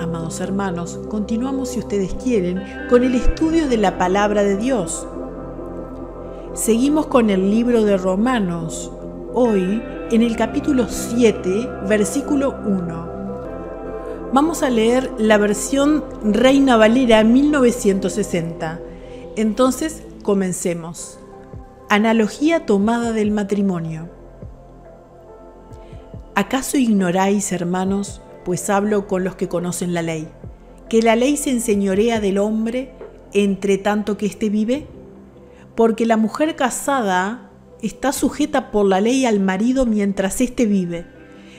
Amados hermanos, continuamos, si ustedes quieren, con el estudio de la palabra de Dios. Seguimos con el libro de Romanos, hoy en el capítulo 7, versículo 1. Vamos a leer la versión Reina Valera 1960. Entonces, comencemos. Analogía tomada del matrimonio. ¿Acaso ignoráis, hermanos, pues hablo con los que conocen la ley, que la ley se enseñorea del hombre entre tanto que éste vive? Porque la mujer casada está sujeta por la ley al marido mientras éste vive,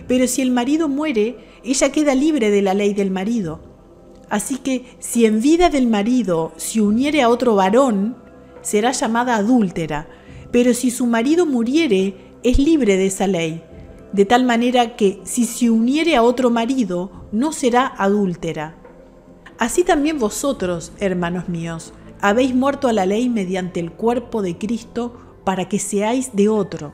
pero si el marido muere, ella queda libre de la ley del marido. Así que si en vida del marido se uniere a otro varón, será llamada adúltera, pero si su marido muriere, es libre de esa ley. De tal manera que si se uniere a otro marido, no será adúltera. Así también vosotros, hermanos míos, habéis muerto a la ley mediante el cuerpo de Cristo para que seáis de otro,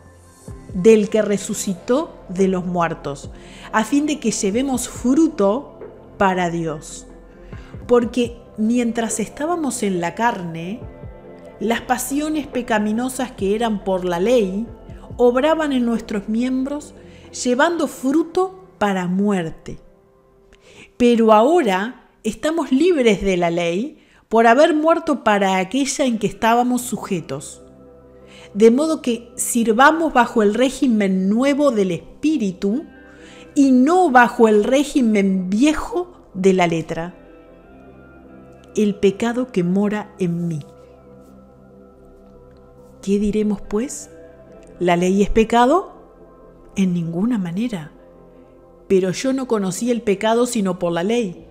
del que resucitó de los muertos, a fin de que llevemos fruto para Dios. Porque mientras estábamos en la carne, las pasiones pecaminosas que eran por la ley obraban en nuestros miembros, llevando fruto para muerte. Pero ahora estamos libres de la ley por haber muerto para aquella en que estábamos sujetos. De modo que sirvamos bajo el régimen nuevo del Espíritu y no bajo el régimen viejo de la letra. El pecado que mora en mí. ¿Qué diremos pues? ¿La ley es pecado? En ninguna manera. Pero yo no conocí el pecado sino por la ley,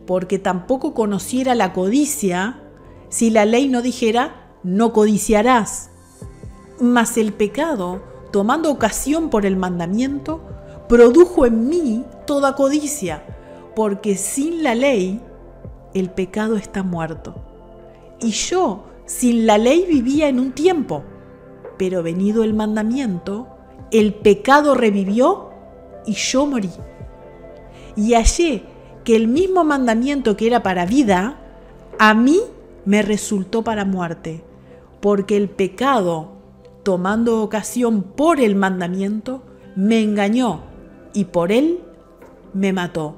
porque tampoco conociera la codicia si la ley no dijera, no codiciarás. Mas el pecado, tomando ocasión por el mandamiento, produjo en mí toda codicia, porque sin la ley el pecado está muerto. Y yo sin la ley vivía en un tiempo, pero venido el mandamiento, el pecado revivió y yo morí. Y hallé que el mismo mandamiento que era para vida, a mí me resultó para muerte, porque el pecado, tomando ocasión por el mandamiento, me engañó y por él me mató.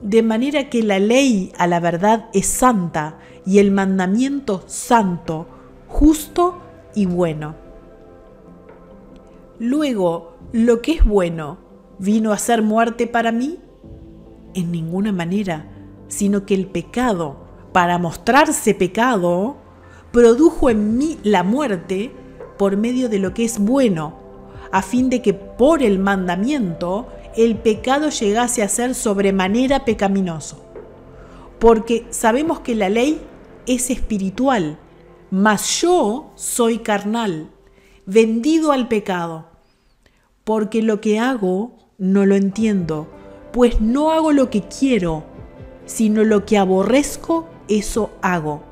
De manera que la ley a la verdad es santa y el mandamiento santo, justo y bueno. Luego, ¿lo que es bueno vino a ser muerte para mí? En ninguna manera, sino que el pecado, para mostrarse pecado, produjo en mí la muerte por medio de lo que es bueno, a fin de que por el mandamiento el pecado llegase a ser sobremanera pecaminoso. Porque sabemos que la ley es espiritual, mas yo soy carnal, vendido al pecado. Porque lo que hago no lo entiendo, pues no hago lo que quiero, sino lo que aborrezco, eso hago.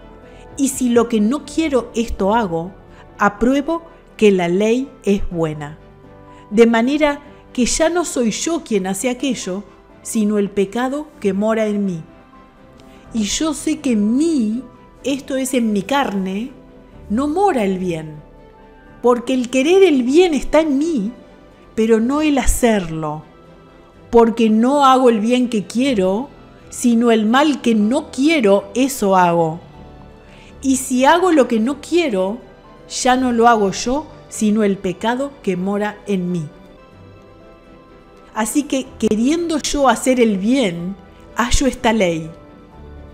Y si lo que no quiero, esto hago, apruebo que la ley es buena. De manera que ya no soy yo quien hace aquello, sino el pecado que mora en mí. Y yo sé que en mí, esto es en mi carne, no mora el bien, porque el querer el bien está en mí, pero no el hacerlo, porque no hago el bien que quiero, sino el mal que no quiero, eso hago. Y si hago lo que no quiero, ya no lo hago yo, sino el pecado que mora en mí. Así que, queriendo yo hacer el bien, hallo esta ley,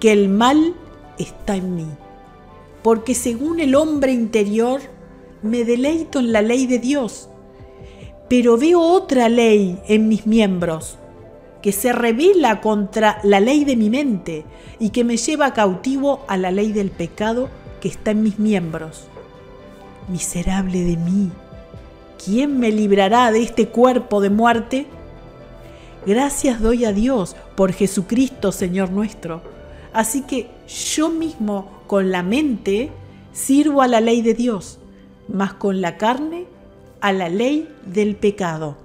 que el mal está en mí. Porque según el hombre interior, me deleito en la ley de Dios, pero veo otra ley en mis miembros, que se rebela contra la ley de mi mente y que me lleva cautivo a la ley del pecado que está en mis miembros. Miserable de mí, ¿quién me librará de este cuerpo de muerte? Gracias doy a Dios por Jesucristo, Señor nuestro. Así que yo mismo con la mente sirvo a la ley de Dios, mas con la carne a la ley del pecado.